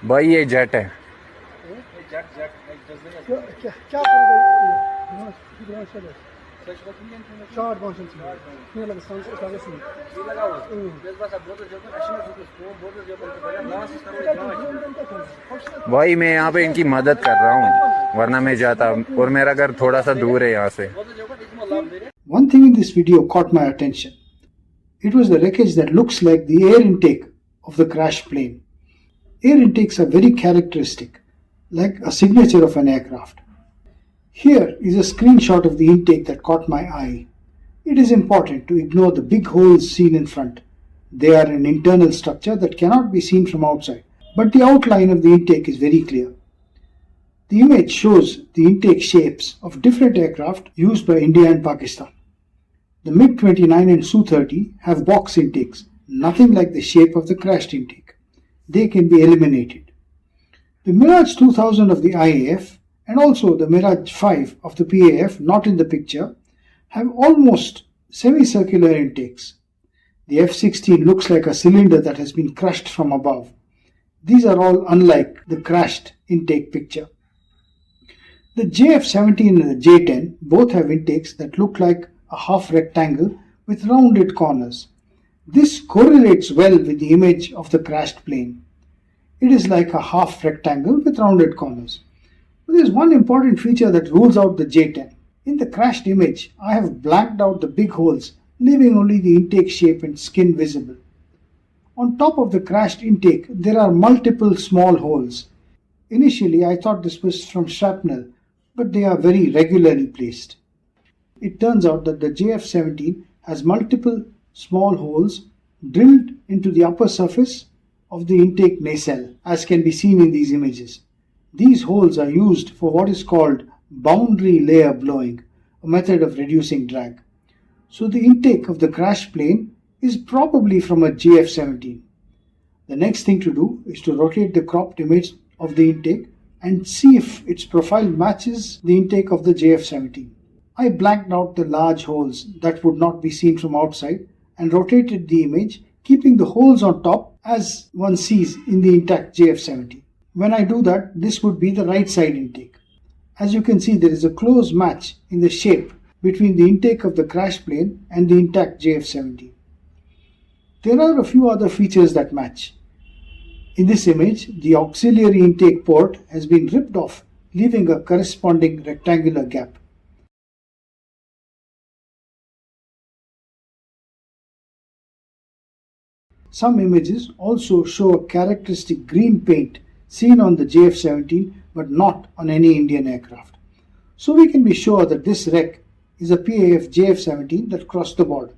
भाई ये जेट है। क्या करेगा? Şart başın için. Ne lagı sansı kagası. भाई मैं यहाँ पे इनकी मदद कर रहा हूँ, वरना मैं जाता, और मेरा घर थोड़ा सा दूर है यहाँ से। One thing in this video caught my attention. It was the wreckage that looks like the air intake of the crashed plane. Air intakes are very characteristic, like a signature of an aircraft. Here is a screenshot of the intake that caught my eye. It is important to ignore the big holes seen in front. They are an internal structure that cannot be seen from outside, but the outline of the intake is very clear. The image shows the intake shapes of different aircraft used by India and Pakistan. The MiG-29 and Su-30 have box intakes, nothing like the shape of the crashed intake. They can be eliminated. The Mirage 2000 of the IAF and also the Mirage 5 of the PAF, not in the picture, have almost semicircular intakes. The F-16 looks like a cylinder that has been crushed from above. These are all unlike the crashed intake picture. The JF-17 and the J-10 both have intakes that look like a half rectangle with rounded corners. This correlates well with the image of the crashed plane. It is like a half rectangle with rounded corners. But there is one important feature that rules out the J-10. In the crashed image, I have blanked out the big holes, leaving only the intake shape and skin visible. On top of the crashed intake, there are multiple small holes. Initially, I thought this was from shrapnel, but they are very regularly placed. It turns out that the JF-17 has multiple small holes drilled into the upper surface of the intake nacelle, as can be seen in these images. These holes are used for what is called boundary layer blowing, a method of reducing drag. So the intake of the crashed plane is probably from a JF-17. The next thing to do is to rotate the cropped image of the intake and see if its profile matches the intake of the JF-17. I blanked out the large holes that would not be seen from outside and rotated the image, keeping the holes on top as one sees in the intact JF-17. When I do that, this would be the right side intake. As you can see, there is a close match in the shape between the intake of the crashed plane and the intact JF-17. There are a few other features that match. In this image, the auxiliary intake port has been ripped off, leaving a corresponding rectangular gap. Some images also show a characteristic green paint seen on the JF-17 but not on any Indian aircraft. So we can be sure that this wreck is a PAF JF-17 that crossed the border.